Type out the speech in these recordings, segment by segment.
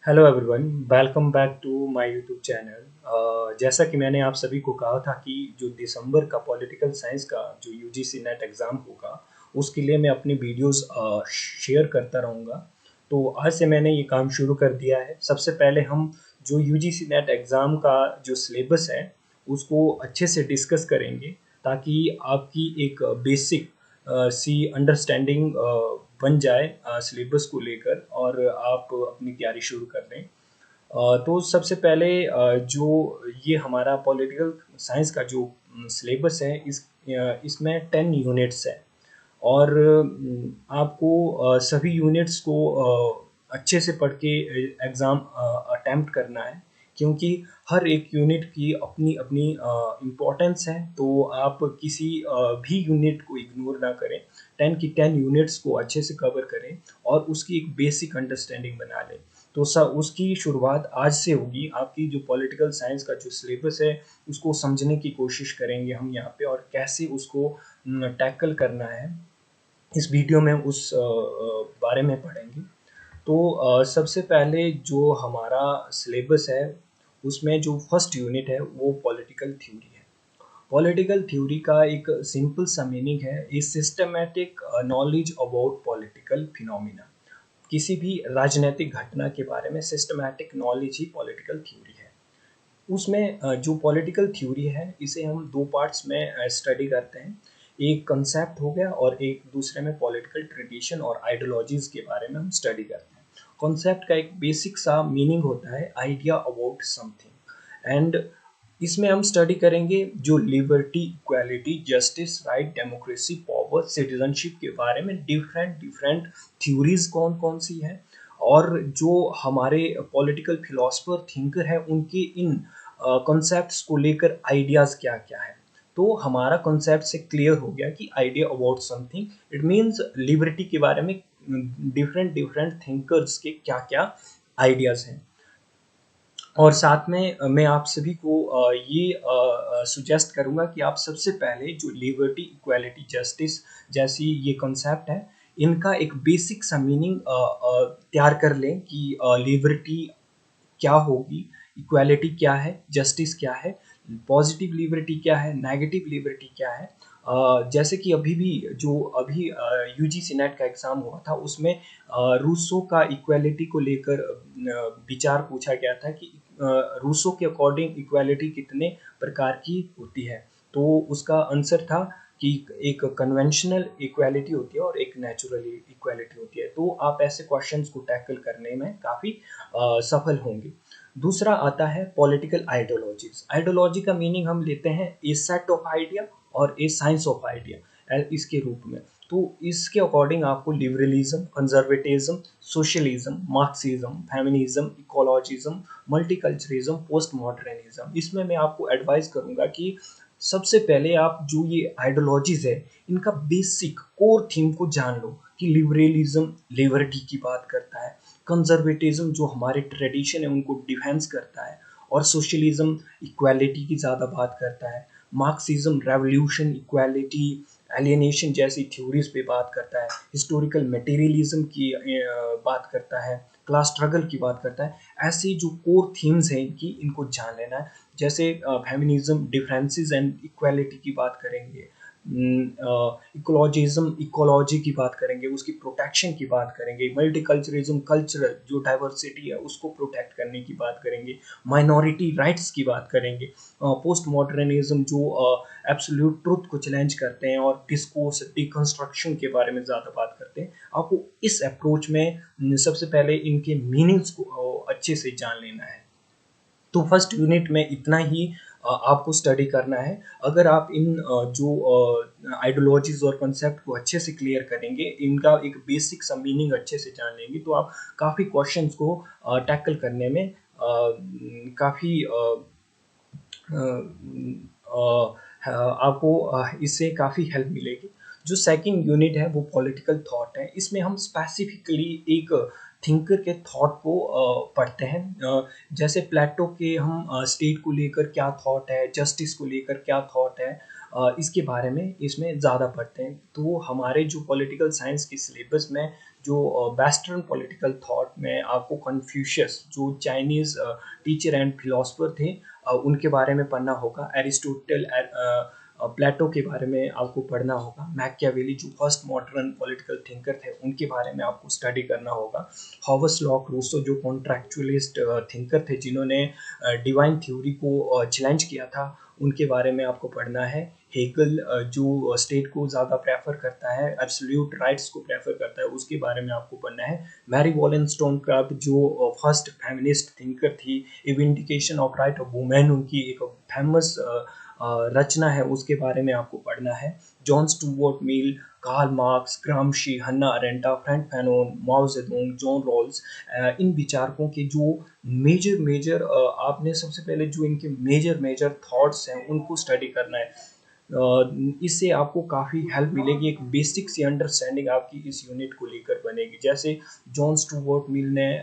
Hello everyone, welcome back to my YouTube channel. जैसा कि मैंने आप सभी को कहा था कि जो दिसंबर का पॉलिटिकल साइंस का जो यूजीसी नेट एग्ज़ाम होगा, उसके लिए मैं अपनी वीडियोस शेयर करता रहूँगा। तो आज से मैंने ये काम शुरू कर दिया है। सबसे पहले हम जो यूजीसी नेट एग्ज़ाम का जो सिलेबस है, उसको अच्छे से डिस्कस करेंगे ताकि आपकी एक बेसिक सी अंडरस्टैंडिंग बन जाए सिलेबस को लेकर और आप अपनी तैयारी शुरू कर लें। तो सबसे पहले जो ये हमारा पॉलिटिकल साइंस का जो सिलेबस है इसमें 10 यूनिट्स है और आपको सभी यूनिट्स को अच्छे से पढ़ के एग्ज़ाम अटेम्प्ट करना है क्योंकि हर एक यूनिट की अपनी अपनी इम्पोर्टेंस है। तो आप किसी भी यूनिट को इग्नोर ना करें, 10 की 10 यूनिट्स को अच्छे से कवर करें और उसकी एक बेसिक अंडरस्टैंडिंग बना लें। तो उसकी शुरुआत आज से होगी। आपकी जो पॉलिटिकल साइंस का जो सिलेबस है उसको समझने की कोशिश करेंगे हम यहाँ पे और कैसे उसको टैकल करना है, इस वीडियो में उस बारे में पढ़ेंगे। तो सबसे पहले जो हमारा सिलेबस है उसमें जो फर्स्ट यूनिट है वो पॉलिटिकल थ्योरी है। पॉलिटिकल थ्योरी का एक सिंपल सा मीनिंग है a systematic knowledge about political phenomena. किसी भी राजनीतिक घटना के बारे में सिस्टमैटिक नॉलेज ही पॉलिटिकल थ्योरी है। उसमें जो पॉलिटिकल थ्योरी है इसे हम दो पार्ट्स में स्टडी करते हैं। एक कंसेप्ट हो गया और एक दूसरे में पॉलिटिकल ट्रेडिशन और आइडियोलॉजीज के बारे में हम स्टडी करते हैं। कॉन्सेप्ट का एक बेसिक सा मीनिंग होता है आइडिया अबाउट समथिंग एंड इसमें हम स्टडी करेंगे जो liberty, equality, justice, right, democracy, power, citizenship के बारे में डिफरेंट डिफरेंट थ्योरीज कौन कौन सी है और जो हमारे पॉलिटिकल फिलोसफर थिंकर है उनके इन कॉन्सेप्ट्स को लेकर आइडियाज़ क्या क्या है। तो हमारा कॉन्सेप्ट से क्लियर हो गया कि idea about something it means liberty के बारे में डिफरेंट डिफरेंट थिंकर्स के क्या क्या आइडियाज़ हैं। और साथ में मैं आप सभी को ये सुजेस्ट करूँगा कि आप सबसे पहले जो लिबर्टी, इक्वालिटी, जस्टिस जैसी ये कॉन्सेप्ट है, इनका एक बेसिक सा मीनिंग तैयार कर लें कि लिबर्टी क्या होगी, इक्वालिटी क्या है, जस्टिस क्या है, पॉजिटिव लिबर्टी क्या है, नेगेटिव लिबर्टी क्या है। जैसे कि अभी भी जो अभी यूजीसी नेट का एग्ज़ाम हुआ था उसमें रूसो का इक्वालिटी को लेकर विचार पूछा गया था कि रूसो के अकॉर्डिंग इक्वालिटी कितने प्रकार की होती है। तो उसका आंसर था कि एक कन्वेंशनल इक्वालिटी होती है और एक नेचुरल इक्वालिटी होती है। तो आप ऐसे क्वेश्चंस को टैकल करने में काफ़ी सफल होंगे। दूसरा आता है पॉलिटिकल आइडियोलॉजीज। आइडियोलॉजी का मीनिंग हम लेते हैं ए सेट ऑफ आइडिया और ए साइंस ऑफ आइडिया इसके रूप में। तो इसके अकॉर्डिंग आपको liberalism, conservatism, socialism, Marxism, feminism, ecologism, multiculturalism, post modernism, इसमें मैं आपको एडवाइस करूंगा कि सबसे पहले आप जो ये आइडियोलॉजीज है इनका बेसिक कोर थीम को जान लो कि लिबरलिज्म लिबर्टी की बात करता है, कंजर्वेटिज्म जो हमारे ट्रेडिशन है उनको डिफेंस करता है और सोशलिज्म इक्वालिटी की ज़्यादा बात करता है, मार्क्सिज्म रेवोल्यूशन, इक्वालिटी, एलियनेशन जैसी थ्योरीज पे बात करता है, हिस्टोरिकल मटेरियलिज्म की बात करता है, क्लास स्ट्रगल की बात करता है। ऐसी जो कोर थीम्स हैं इनकी, इनको जान लेना है। जैसे फेमिनिज्म डिफरेंसेस एंड इक्वालिटी की बात करेंगे, इकोलॉजिज्म इकोलॉजी की बात करेंगे, उसकी प्रोटेक्शन की बात करेंगे, मल्टीकल्चरिज्म कल्चरल जो डाइवर्सिटी है उसको प्रोटेक्ट करने की बात करेंगे, माइनॉरिटी राइट्स की बात करेंगे, पोस्ट मॉडर्निज्म जो एब्सोल्यूट ट्रुथ को चैलेंज करते हैं और डिस्कोर्स डिकंस्ट्रक्शन के बारे में ज़्यादा बात करते हैं। आपको इस अप्रोच में सबसे पहले इनके मीनिंग्स को अच्छे से जान लेना है। तो फर्स्ट यूनिट में इतना ही आपको स्टडी करना है। अगर आप इन जो आइडियोलॉजीज और कॉन्सेप्ट को अच्छे से क्लियर करेंगे, इनका एक बेसिक सा मीनिंग अच्छे से जान लेंगे, तो आप काफ़ी क्वेश्चंस को टैकल करने में काफ़ी आपको इससे काफ़ी हेल्प मिलेगी। जो सेकंड यूनिट है वो पॉलिटिकल थॉट है। इसमें हम स्पेसिफिकली एक थिंकर के थॉट को पढ़ते हैं। जैसे प्लेटो के हम स्टेट को लेकर क्या थॉट है, जस्टिस को लेकर क्या थॉट है, इसके बारे में इसमें ज़्यादा पढ़ते हैं। तो हमारे जो पॉलिटिकल साइंस के सिलेबस में जो वेस्टर्न पॉलिटिकल थॉट में आपको कन्फ्यूशियस जो चाइनीज़ टीचर एंड फिलोसफर थे उनके बारे में पढ़ना होगा। एरिस्टोटल, प्लेटो के बारे में आपको पढ़ना होगा। मैकियावेली जो फर्स्ट मॉडर्न पॉलिटिकल थिंकर थे उनके बारे में आपको स्टडी करना होगा। हॉवर्ड लॉक रूसो जो कॉन्ट्रैक्चुअलिस्ट थिंकर थे जिन्होंने डिवाइन थ्योरी को चैलेंज किया था, उनके बारे में आपको पढ़ना है। हेगल जो स्टेट को ज़्यादा प्रेफर करता है, एब्सोल्यूट राइट्स को प्रेफर करता है, उसके बारे में आपको पढ़ना है। मैरी वॉलेंस्टोनक्राफ्ट जो फर्स्ट फेमिनिस्ट थिंकर थी, a vindication of right of women उनकी एक फेमस रचना है, उसके बारे में आपको पढ़ना है। John Stuart Mill, Karl Marx, Gramsci, Hannah Arendt, Frank Fanon, Mao Zedong, John Rawls, इन विचारकों के जो मेजर आपने सबसे पहले जो इनके मेजर थॉट्स हैं उनको स्टडी करना है। इससे आपको काफ़ी हेल्प मिलेगी, एक बेसिक सी अंडरस्टैंडिंग आपकी इस यूनिट को लेकर बनेगी। जैसे जॉन स्टुअर्ट मिल ने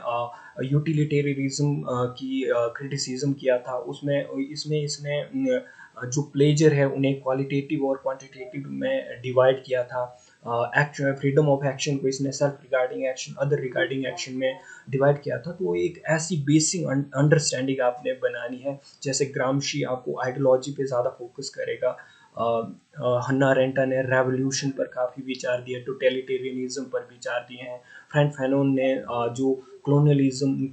यूटिलिटेरियनिज्म की क्रिटिसिज्म किया था, उसमें इसमें इसने जो प्लेजर है उन्हें क्वालिटेटिव और क्वांटिटेटिव में डिवाइड किया था। एक्शन, फ्रीडम ऑफ एक्शन को इसने self regarding action, other regarding action में डिवाइड किया था। तो एक ऐसी बेसिक अंडरस्टैंडिंग आपने बनानी है। जैसे ग्रामशी आपको आइडियोलॉजी पे ज़्यादा फोकस करेगा। हन्ना अरेंटा ने रेवोल्यूशन पर काफ़ी विचार दिए, टोटलिटेरियनिज्म पर विचार दिए हैं। फ्रैंक फैनोन ने जो कॉलोनियलिज्म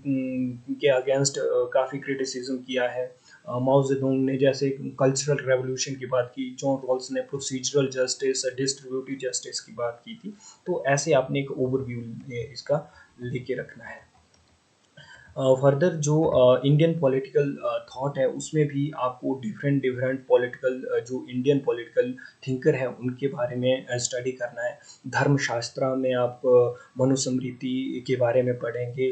के अगेंस्ट काफ़ी क्रिटिसिज्म किया है। माओ जेडुंग ने जैसे कल्चरल रेवोल्यूशन की बात की। जॉन रॉल्स ने प्रोसीजरल जस्टिस, डिस्ट्रीब्यूटिव जस्टिस की बात की थी। तो ऐसे आपने एक ओवरव्यू इसका लेके रखना है। फर्दर जो इंडियन पॉलिटिकल थॉट है उसमें भी आपको डिफरेंट पॉलिटिकल जो इंडियन पॉलिटिकल थिंकर हैं उनके बारे में स्टडी करना है। धर्मशास्त्र में आप मनुस्मृति के बारे में पढ़ेंगे।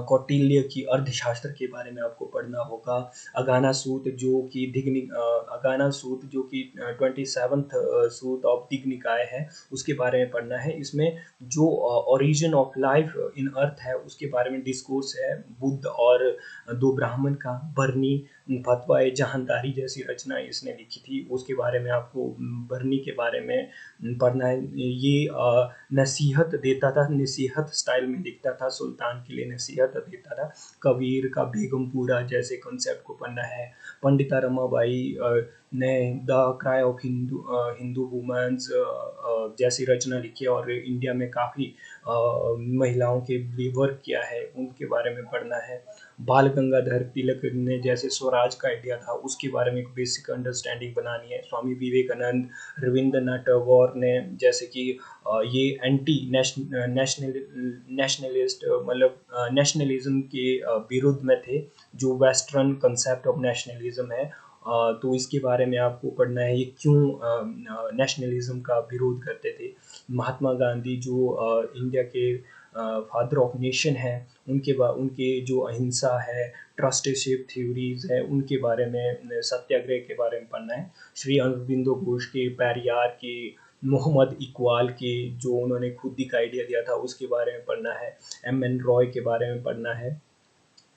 कौटिल्य की अर्थशास्त्र के बारे में आपको पढ़ना होगा। अगाना सूत जो कि अगाना सूत जो कि 27th सूत ऑफ दिग्निकाय है, उसके बारे में पढ़ना है। इसमें जो ओरिजिन ऑफ लाइफ इन अर्थ है उसके बारे में डिस्कोर्स है। बुद्ध और दो ब्राह्मण का, बरनी, फतवा जहानदारी जैसी रचना इसने लिखी थी, उसके बारे में आपको बरनी के बारे में पढ़ना है। ये नसीहत देता था, नसीहत स्टाइल में लिखता था, सुल्तान के लिए नसीहत देता था। कबीर का बेगमपुरा जैसे कॉन्सेप्ट को पढ़ना है। पंडिता रमाबाई ने the cry of Hindu women's जैसी रचना लिखी है और इंडिया में काफ़ी महिलाओं के लिए वर्क किया है, उनके बारे में पढ़ना है। बाल गंगाधर तिलक ने जैसे स्वराज का आइडिया था उसके बारे में एक बेसिक अंडरस्टैंडिंग बनानी है। स्वामी विवेकानंद, रविंद्रनाथ टैगोर ने जैसे कि ये एंटी नेशनलिस्ट मतलब नेशनलिज्म के विरुद्ध में थे, जो वेस्टर्न कंसेप्ट ऑफ नेशनलिज्म है। तो इसके बारे में आपको पढ़ना है, ये क्यों नेशनलिज्म का विरोध करते थे। महात्मा गांधी जो इंडिया के फादर ऑफ नेशन है, उनके जो अहिंसा है, ट्रस्टीशिप थ्योरीज है, उनके बारे में, सत्याग्रह के बारे में पढ़ना है। श्री अरबिंदो घोष के, पेरियार के, मोहम्मद इकबाल के जो उन्होंने खुद का आइडिया दिया था उसके बारे में पढ़ना है। एम.एन. रॉय के बारे में पढ़ना है।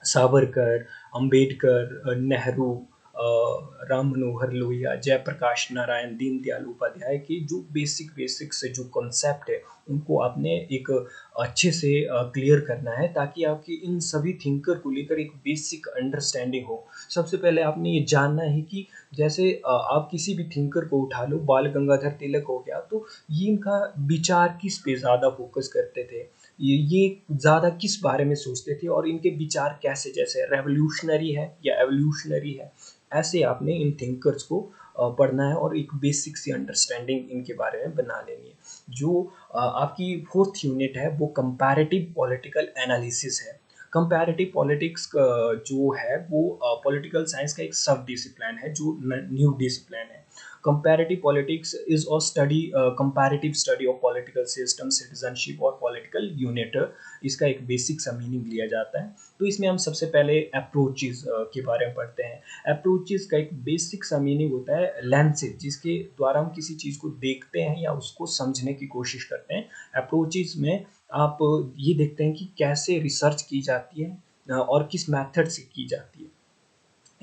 सावरकर, अंबेडकर, नेहरू, राम मनोहर लोहिया, जयप्रकाश नारायण, दीनदयाल उपाध्याय की जो बेसिक से जो कॉन्सेप्ट है उनको आपने एक अच्छे से क्लियर करना है, ताकि आपकी इन सभी थिंकर को लेकर एक बेसिक अंडरस्टैंडिंग हो। सबसे पहले आपने ये जानना है कि जैसे आप किसी भी थिंकर को उठा लो, बाल गंगाधर तिलक हो गया, तो ये इनका विचार किस पे ज़्यादा फोकस करते थे, ये ज़्यादा किस बारे में सोचते थे और इनके विचार कैसे, जैसे रेवोल्यूशनरी है या एवोल्यूशनरी है। ऐसे आपने इन थिंकर्स को पढ़ना है और एक बेसिक सी अंडरस्टैंडिंग इनके बारे में बना लेनी है। जो आपकी फोर्थ यूनिट है वो कंपैरेटिव पॉलिटिकल एनालिसिस है। कंपैरेटिव पॉलिटिक्स जो है वो पॉलिटिकल साइंस का एक सब डिसिप्लिन है, जो न्यू डिसिप्लिन है। Comparative politics is a study, comparative study of political system, citizenship और पॉलिटिकल यूनिट। इसका एक बेसिक सा मीनिंग लिया जाता है। तो इसमें हम सबसे पहले अप्रोचेस के बारे में पढ़ते हैं। अप्रोचेस का एक बेसिक सा मीनिंग होता है लेंसेज, जिसके द्वारा हम किसी चीज़ को देखते हैं या उसको समझने की कोशिश करते हैं। अप्रोचेस में आप ये देखते हैं कि कैसे रिसर्च की जाती है और किस मेथड से की जाती है।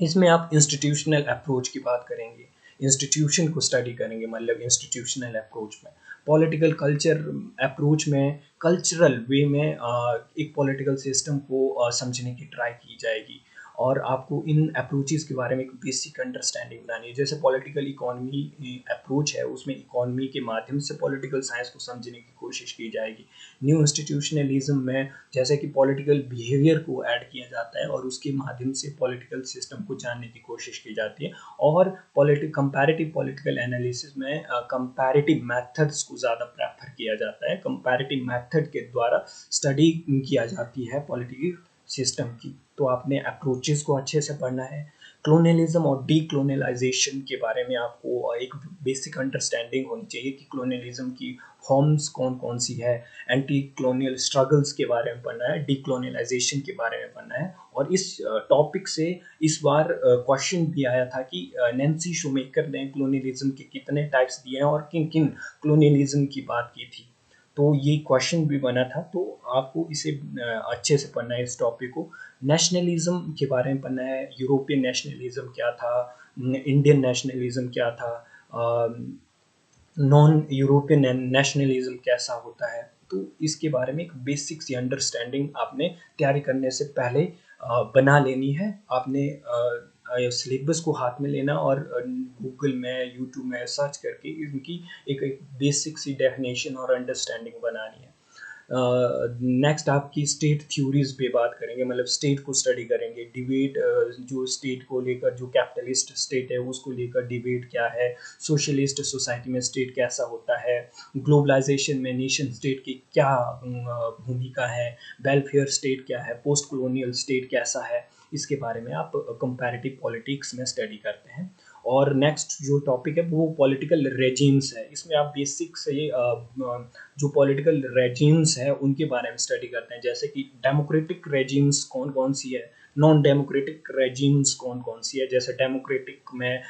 इसमें आप इंस्टीट्यूशनल अप्रोच की बात करेंगे, इंस्टीट्यूशन को स्टडी करेंगे, मतलब इंस्टीट्यूशनल अप्रोच में। पॉलिटिकल कल्चर अप्रोच में कल्चरल वे में एक पॉलिटिकल सिस्टम को समझने की ट्राई की जाएगी, और आपको इन अप्रोचेस के बारे में एक बेसिक अंडरस्टैंडिंग बनानी है। जैसे पॉलिटिकल इकोनॉमी अप्रोच है, उसमें इकोनॉमी के माध्यम से पॉलिटिकल साइंस को समझने की कोशिश की जाएगी। न्यू इंस्टीट्यूशनलिज्म में जैसे कि पॉलिटिकल बिहेवियर को ऐड किया जाता है और उसके माध्यम से पॉलिटिकल सिस्टम को जानने की कोशिश की जाती है। और कंपैरेटिव पॉलिटिकल एनालिसिस में कंपैरेटिव मेथड्स को ज़्यादा प्रेफर किया जाता है। कंपैरेटिव मेथड के द्वारा स्टडी किया जाती है पॉलिटिकल सिस्टम की। तो आपने अप्रोचेस को अच्छे से पढ़ना है। क्लोनियलिज्म और डी क्लोनियलाइजेशन के बारे में आपको एक बेसिक अंडरस्टैंडिंग होनी चाहिए कि क्लोनियलिज्म की फॉर्म्स कौन कौन सी है। एंटी क्लोनियल स्ट्रगल्स के बारे में पढ़ना है, डी क्लोनियलाइजेशन के बारे में पढ़ना है। और इस टॉपिक से इस बार क्वेश्चन भी आया था कि नैन्सी शूमेकर ने क्लोनियलिज्म के कितने टाइप्स दिए हैं और किन किन क्लोनियलिज्म की बात की थी। तो ये क्वेश्चन भी बना था, तो आपको इसे अच्छे से पढ़ना है इस टॉपिक को। नेशनलिज्म के बारे में पढ़ना है, यूरोपियन नेशनलिज्म क्या था, इंडियन नेशनलिज्म क्या था, नॉन यूरोपियन नेशनलिज्म कैसा होता है। तो इसके बारे में एक बेसिक सी अंडरस्टैंडिंग आपने तैयारी करने से पहले बना लेनी है। आपने सिलेबस को हाथ में लेना और गूगल में, यूट्यूब में सर्च करके इनकी एक बेसिक सी डेफिनेशन और अंडरस्टैंडिंग बनानी है। नेक्स्ट आपकी स्टेट थ्योरीज पे बात करेंगे, मतलब स्टेट को स्टडी करेंगे। डिबेट जो स्टेट को लेकर, जो कैपिटलिस्ट स्टेट है उसको लेकर डिबेट क्या है, सोशलिस्ट सोसाइटी में स्टेट कैसा होता है, ग्लोबलाइजेशन में नेशन स्टेट की क्या भूमिका है, वेलफेयर स्टेट क्या है, पोस्ट कॉलोनियल स्टेट कैसा है, इसके बारे में आप कंपैरेटिव पॉलिटिक्स में स्टडी करते हैं। और नेक्स्ट जो टॉपिक है वो पॉलिटिकल रेजिम्स है। इसमें आप बेसिक से जो पॉलिटिकल रेजिम्स है उनके बारे में स्टडी करते हैं, जैसे कि डेमोक्रेटिक रेजिम्स कौन कौन सी है, नॉन डेमोक्रेटिक रेजिम्स कौन कौन सी है। जैसे डेमोक्रेटिक में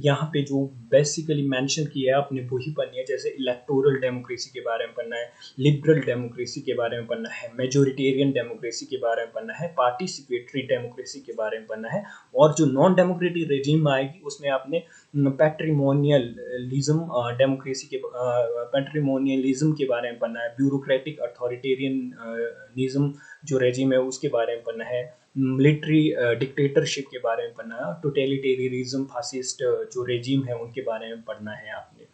यहाँ पे जो बेसिकली मेंशन किया है अपने वही पढ़नी है। जैसे इलेक्टोरल डेमोक्रेसी के बारे में पढ़ना है, लिबरल डेमोक्रेसी के बारे में पढ़ना है, मेजोरिटेरियन डेमोक्रेसी के बारे में पढ़ना है, पार्टिसिपेटरी डेमोक्रेसी के बारे में पढ़ना है। और जो नॉन डेमोक्रेटिक रेजिम आएगी उसमें आपने पैट्रिमोनियलिज्म डेमोक्रेसी के पैट्रिमोनियलिज्म के बारे में पढ़ना है, ब्यूरोक्रेटिक अथॉरिटेरियनिज्म जो रेजिम है उसके बारे में पढ़ना है, मिलिट्री डिक्टेटरशिप के बारे में पढ़ना है, टोटलिटेरियनिज्म फासिस्ट जो रेजिम है उनके बारे में पढ़ना है आपने।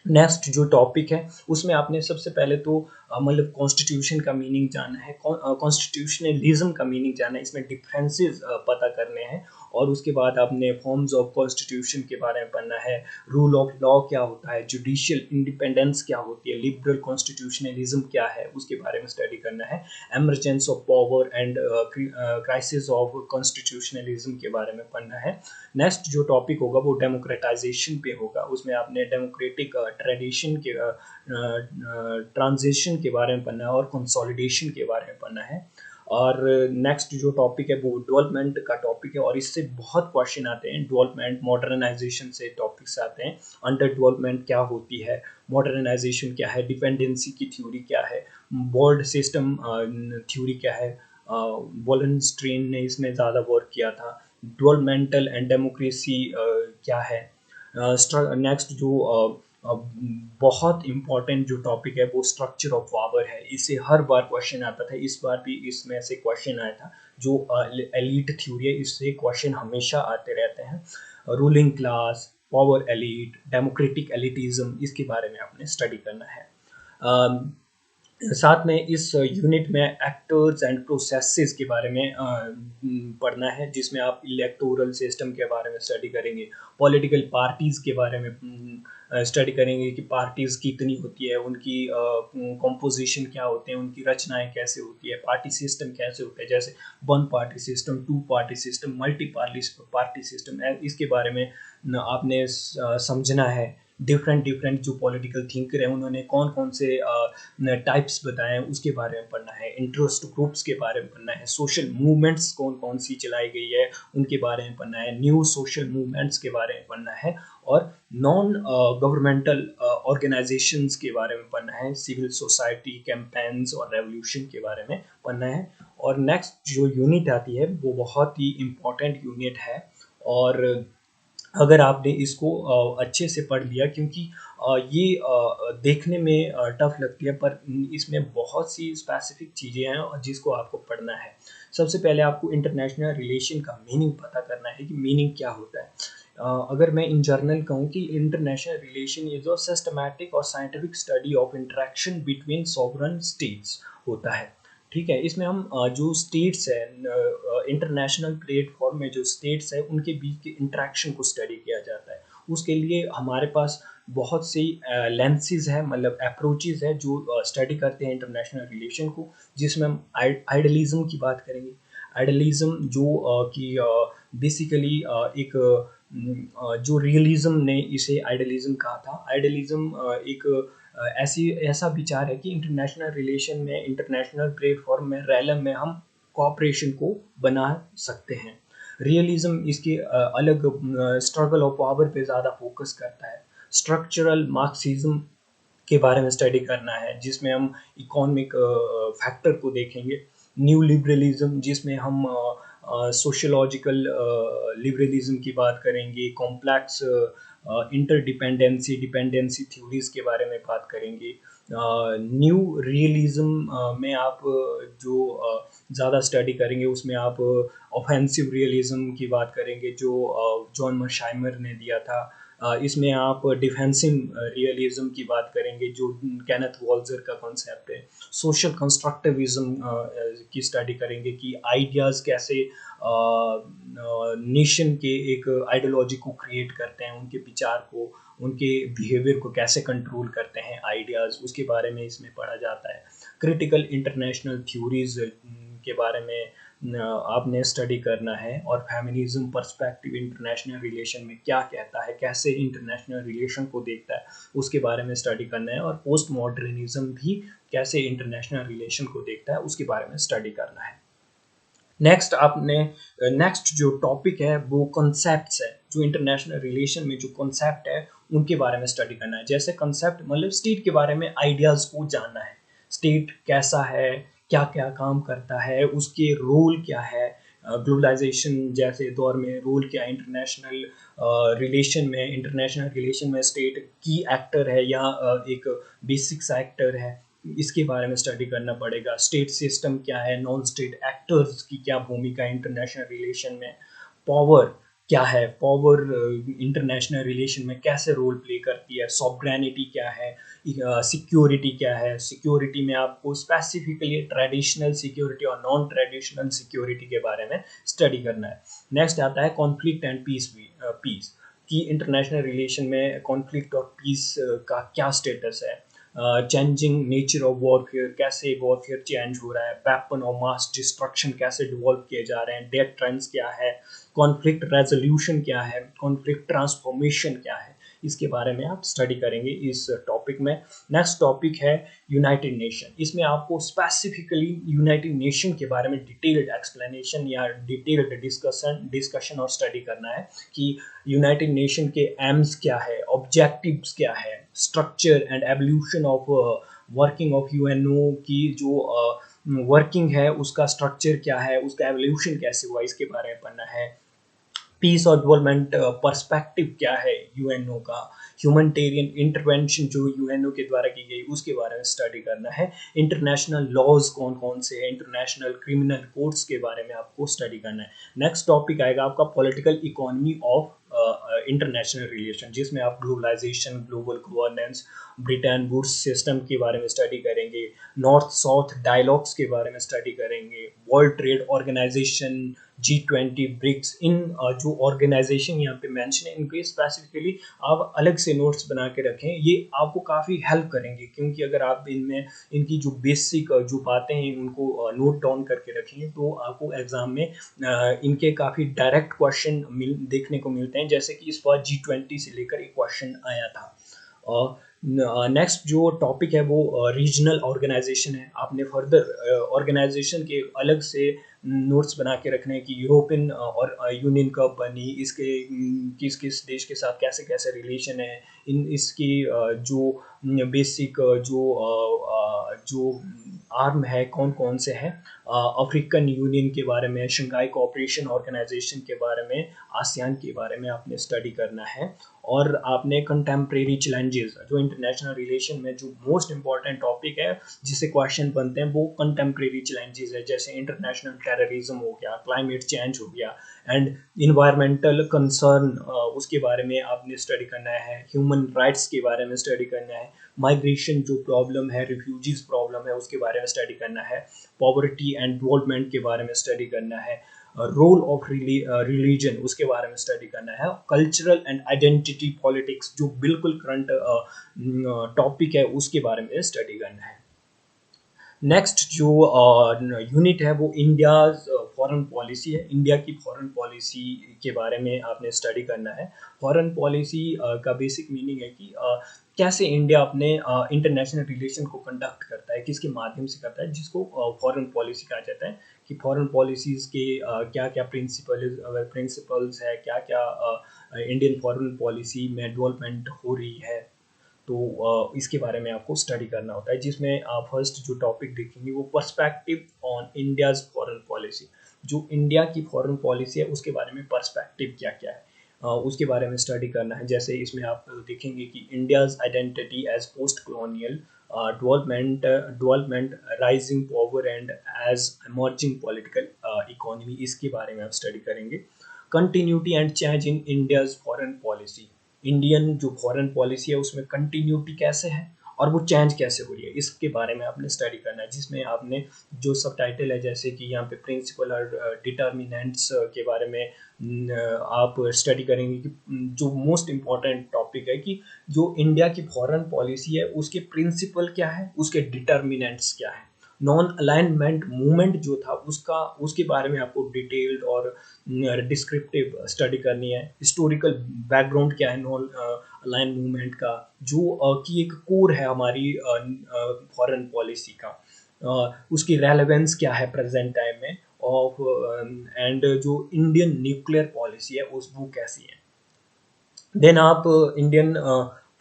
नेक्स्ट जो टॉपिक है उसमें आपने सबसे पहले तो मतलब कॉन्स्टिट्यूशन का मीनिंग जानना है, कॉन्स्टिट्यूशनलिज्म का मीनिंग जानना है, इसमें डिफरेंसेस पता करने हैं। और उसके बाद आपने फॉर्म्स ऑफ कॉन्स्टिट्यूशन के बारे में पढ़ना है, रूल ऑफ लॉ क्या होता है, जुडिशियल इंडिपेंडेंस क्या होती है, लिबरल कॉन्स्टिट्यूशनलिज्म क्या है उसके बारे में स्टडी करना है, emergence of power and crisis of constitutionalism के बारे में पढ़ना है। नेक्स्ट जो टॉपिक होगा वो डेमोक्रेटाइजेशन पे होगा, उसमें आपने डेमोक्रेटिक ट्रेडिशन के ट्रांजिशन के बारे में पढ़ना है और कंसोलिडेशन के बारे में पढ़ना है। और नेक्स्ट जो टॉपिक है वो डेवलपमेंट का टॉपिक है, और इससे बहुत क्वेश्चन आते हैं। डेवलपमेंट मॉडर्नाइजेशन से टॉपिक्स आते हैं, अंडर डेवलपमेंट क्या होती है, मॉडर्नाइजेशन क्या है, डिपेंडेंसी की थ्योरी क्या है, बोर्ड सिस्टम थ्योरी क्या है, वॉलेंस्ट्रीन ने इसमें ज़्यादा वर्क किया था। डेवलपमेंटल एंड डेमोक्रेसी क्या है। नेक्स्ट जो बहुत इम्पॉर्टेंट जो टॉपिक है वो स्ट्रक्चर ऑफ पावर है। इससे हर बार क्वेश्चन आता था, इस बार भी इसमें से क्वेश्चन आया था। जो एलीट थ्योरी है इससे क्वेश्चन हमेशा आते रहते हैं। Ruling class, power elite, democratic elitism, इसके बारे में आपने स्टडी करना है। साथ में इस यूनिट में एक्टर्स एंड प्रोसेसेस के बारे में पढ़ना है, जिसमें आप इलेक्टोरल सिस्टम के बारे में स्टडी करेंगे, पॉलिटिकल पार्टीज़ के बारे में स्टडी करेंगे कि पार्टीज़ कितनी होती है, उनकी कॉम्पोजिशन क्या होते हैं, उनकी रचनाएं कैसे होती है, पार्टी सिस्टम कैसे होता है, जैसे one party system, two party system, multi party system, इसके बारे में आपने समझना है। डिफरेंट जो पॉलिटिकल थिंकर हैं उन्होंने कौन कौन से टाइप्स बताए हैं उसके बारे में पढ़ना है, इंटरेस्ट ग्रुप्स के बारे में पढ़ना है, सोशल मूवमेंट्स कौन कौन सी चलाई गई है उनके बारे में पढ़ना है, न्यू सोशल मूवमेंट्स के बारे में पढ़ना है, और नॉन गवर्नमेंटल ऑर्गेनाइजेशंस के बारे में पढ़ना है, सिविल सोसाइटी कैंपेन्स और रेवोल्यूशन के बारे में पढ़ना है। और नेक्स्ट जो यूनिट आती है वो बहुत ही इम्पोर्टेंट यूनिट है, और अगर आपने इसको अच्छे से पढ़ लिया, क्योंकि ये देखने में टफ लगती है, पर इसमें बहुत सी स्पेसिफिक चीज़ें हैं और जिसको आपको पढ़ना है। सबसे पहले आपको इंटरनेशनल रिलेशन का मीनिंग पता करना है कि मीनिंग क्या होता है। अगर मैं इन जनरल कहूँ कि international relation is a systematic और scientific study of interaction between sovereign states होता है। ठीक है, इसमें हम जो स्टेट्स है, इंटरनेशनल प्लेटफॉर्म में जो स्टेट्स है उनके बीच के इंटरेक्शन को स्टडी किया जाता है। उसके लिए हमारे पास बहुत सी लेंसेज है, मतलब अप्रोचेज है जो स्टडी करते हैं इंटरनेशनल रिलेशन को, जिसमें हम आइडलिज्म की बात करेंगे। आइडलिज्म जो कि बेसिकली एक जो रियलिज्म ने इसे आइडलिज्म कहा था। आइडलिज्म एक ऐसी ऐसा विचार है कि इंटरनेशनल रिलेशन में, इंटरनेशनल प्लेटफॉर्म में, रैलम में हम कॉपरेशन को बना सकते हैं। रियलिज्म इसके अलग स्ट्रगल ऑफ पावर पे ज़्यादा फोकस करता है। स्ट्रक्चरल मार्क्सिज्म के बारे में स्टडी करना है, जिसमें हम इकोनॉमिक फैक्टर को देखेंगे। न्यू लिबरलिज्म, जिसमें हम सोशोलॉजिकल लिबरलिज्म की बात करेंगे। कॉम्प्लेक्स इंटरडिपेंडेंसी डिपेंडेंसी थ्योरीज के बारे में बात करेंगे। न्यू रियलिज्म में आप जो ज़्यादा स्टडी करेंगे उसमें आप ऑफेंसिव रियलिज्म की बात करेंगे, जो जॉन मर्शाइमर ने दिया था। इसमें आप डिफेंसिव रियलिज्म की बात करेंगे, जो केनेथ वॉल्जर का कॉन्सेप्ट है। सोशल कंस्ट्रक्टिविज्म की स्टडी करेंगे कि आइडियाज़ कैसे नेशन के एक आइडियोलॉजी को क्रिएट करते हैं, उनके विचार को, उनके बिहेवियर को कैसे कंट्रोल करते हैं आइडियाज़, उसके बारे में इसमें पढ़ा जाता है। क्रिटिकल इंटरनेशनल थ्योरीज के बारे में आपने स्टडी करना है, और फेमिनिज्म पर्सपेक्टिव इंटरनेशनल रिलेशन में क्या कहता है, कैसे इंटरनेशनल रिलेशन को देखता है, उसके बारे में स्टडी करना है। और पोस्ट मॉडर्निज्म भी कैसे इंटरनेशनल रिलेशन को देखता है, उसके बारे में स्टडी करना है। नेक्स्ट जो टॉपिक है वो कॉन्सेप्ट्स है। जो इंटरनेशनल रिलेशन में जो कॉन्सेप्ट है उनके बारे में स्टडी करना है। जैसे कॉन्सेप्ट मतलब स्टेट के बारे में आइडियाज़ को जानना है। स्टेट कैसा है, क्या क्या काम करता है, उसके रोल क्या है, ग्लोबलाइजेशन जैसे दौर में रोल क्या है, इंटरनेशनल रिलेशन में स्टेट की एक्टर है या एक बेसिक सा एक्टर है, इसके बारे में स्टडी करना पड़ेगा। स्टेट सिस्टम क्या है, नॉन स्टेट एक्टर्स की क्या भूमिका है इंटरनेशनल रिलेशन में, पावर क्या है, पावर इंटरनेशनल रिलेशन में कैसे रोल प्ले करती है, सॉवरेनिटी क्या है, सिक्योरिटी क्या है। सिक्योरिटी में आपको स्पेसिफिकली ट्रेडिशनल सिक्योरिटी और नॉन ट्रेडिशनल सिक्योरिटी के बारे में स्टडी करना है। नेक्स्ट आता है कॉन्फ्लिक्ट एंड पीस कि इंटरनेशनल रिलेशन में कॉन्फ्लिक्ट और पीस का क्या स्टेटस है। चेंजिंग नेचर ऑफ वॉरफेयर, कैसे वॉरफेयर चेंज हो रहा है, वेपन और मास डिस्ट्रक्शन कैसे डिवॉल्व किए जा रहे हैं, डेथ ट्रेंड्स क्या है, कॉन्फ्लिक्ट रेजोल्यूशन क्या है, कॉन्फ्लिक्ट ट्रांसफॉर्मेशन क्या है, इसके बारे में आप स्टडी करेंगे इस टॉपिक में। नेक्स्ट टॉपिक है यूनाइटेड नेशन। इसमें आपको स्पेसिफिकली यूनाइटेड नेशन के बारे में डिटेल्ड एक्सप्लेनेशन या डिटेल्ड डिस्कशन और स्टडी करना है कि यूनाइटेड नेशन के एम्स क्या है, ऑब्जेक्टिव्स क्या है, structure and evolution of working of UNO की जो वर्किंग है उसका स्ट्रक्चर क्या है, उसका एवोल्यूशन कैसे हुआ, इसके बारे में पढ़ना है। पीस और डेवलपमेंट पर्सपेक्टिव क्या है यूएनओ का, ह्यूमैनिटेरियन इंटरवेंशन जो यूएनओ के द्वारा की गई उसके बारे में स्टडी करना है। इंटरनेशनल लॉज कौन कौन से हैं, इंटरनेशनल क्रिमिनल कोड्स के बारे में आपको स्टडी करना है। नेक्स्ट टॉपिक आएगा आपका political economy of international relation, जिसमें आप globalisation, global governance, Bretton Woods system के बारे में स्टडी करेंगे। नॉर्थ साउथ डायलॉग्स के बारे में स्टडी करेंगे। World trade organisation, G20, BRICS, इन जो ऑर्गेनाइजेशन यहाँ पे मेंशन है इनके स्पेसिफिकली आप अलग से नोट्स बना के रखें। ये आपको काफ़ी हेल्प करेंगे, क्योंकि अगर आप इनमें इनकी जो बेसिक जो बातें हैं उनको नोट डाउन करके रखेंगे तो आपको एग्जाम में इनके काफ़ी डायरेक्ट क्वेश्चन देखने को मिलते हैं। जैसे कि इस बार G20 से लेकर एक क्वेश्चन आया था। नेक्स्ट जो टॉपिक है वो रीजनल ऑर्गेनाइजेशन है। आपने फर्दर ऑर्गेनाइजेशन के अलग से नोट्स बना के रखने हैं कि यूरोपियन और यूनियन कब बनी, इसके किस किस देश के साथ कैसे कैसे रिलेशन है, इन इसकी जो बेसिक जो आर्म है कौन कौन से हैं, अफ्रीकन यूनियन के बारे में, शंघाई कोऑपरेशन ऑर्गेनाइजेशन के बारे में, आसियान के बारे में आपने स्टडी करना है। और आपने कंटेम्प्रेरी चैलेंजेस, जो इंटरनेशनल रिलेशन में जो मोस्ट इंपॉर्टेंट टॉपिक है जिससे क्वेश्चन बनते हैं वो कंटेम्प्रेरी चैलेंजेस है, जैसे इंटरनेशनल टेररिज्म हो गया, क्लाइमेट चेंज हो गया, एंड इन्वायरमेंटल कंसर्न, उसके बारे में आपने स्टडी करना है, ह्यूमन राइट्स के बारे में स्टडी करना है, माइग्रेशन जो प्रॉब्लम है, रिफ्यूजीज प्रॉब्लम है उसके बारे में स्टडी करना है, पॉवर्टी एंड डेवलपमेंट के बारे में स्टडी करना है, रोल ऑफ रिलीजन उसके बारे में स्टडी करना है, कल्चरल एंड आइडेंटिटी पॉलिटिक्स जो बिल्कुल करंट टॉपिक है उसके बारे में स्टडी करना है। नेक्स्ट जो यूनिट है वो इंडिया फॉरेन पॉलिसी है। इंडिया की फॉरेन पॉलिसी के बारे में आपने स्टडी करना है। फॉरेन पॉलिसी का बेसिक मीनिंग है कि कैसे इंडिया अपने इंटरनेशनल रिलेशन को कंडक्ट करता है, किसके माध्यम से करता है, जिसको फॉरेन पॉलिसी कहा जाता है। कि फॉरेन पॉलिसीज़ के क्या क्या प्रिंसिपल्स है, क्या क्या इंडियन फॉरेन पॉलिसी में डेवलपमेंट हो रही है, तो इसके बारे में आपको स्टडी करना होता है, जिसमें आप फर्स्ट जो टॉपिक देखेंगे वो perspective on India's foreign policy. जो इंडिया की फॉरेन पॉलिसी है उसके बारे में पर्सपेक्टिव क्या क्या है, उसके बारे में स्टडी करना है। जैसे इसमें आप देखेंगे कि India's identity as post colonial development rising power and as emerging political economy, इसके बारे में आप स्टडी करेंगे। Continuity and change in India's foreign policy, Indian जो फॉरेन पॉलिसी है उसमें कंटिन्यूटी कैसे है और वो चेंज कैसे हो रही है, इसके बारे में आपने स्टडी करना है। जिसमें आपने जो सब टाइटल है, जैसे कि यहाँ पे प्रिंसिपल और डिटर्मिनेंट्स के बारे में आप स्टडी करेंगे कि जो मोस्ट इम्पॉर्टेंट टॉपिक है कि जो इंडिया की फॉरेन पॉलिसी है उसके प्रिंसिपल क्या है, उसके डिटर्मिनेंट्स क्या है। नॉन अलाइनमेंट मूवमेंट जो था उसके बारे में आपको डिटेल्ड और डिस्क्रिप्टिव स्टडी करनी है। हिस्टोरिकल बैकग्राउंड क्या है नॉन अलाइन मूवमेंट का, जो कि एक कोर है हमारी फॉरेन पॉलिसी का, उसकी रेलेवेंस क्या है प्रेजेंट टाइम में, ऑफ एंड जो इंडियन न्यूक्लियर पॉलिसी है उस वो कैसी है। देन आप इंडियन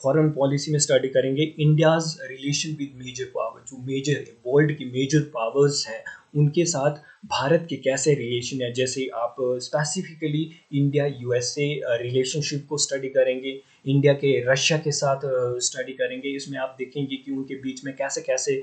फॉरेन पॉलिसी में स्टडी करेंगे India's relation with major power, जो मेजर वर्ल्ड की मेजर पावर्स हैं उनके साथ भारत के कैसे रिलेशन है। जैसे आप स्पेसिफिकली इंडिया यूएसए रिलेशनशिप को स्टडी करेंगे, इंडिया के रशिया के साथ स्टडी करेंगे। इसमें आप देखेंगे कि उनके बीच में कैसे कैसे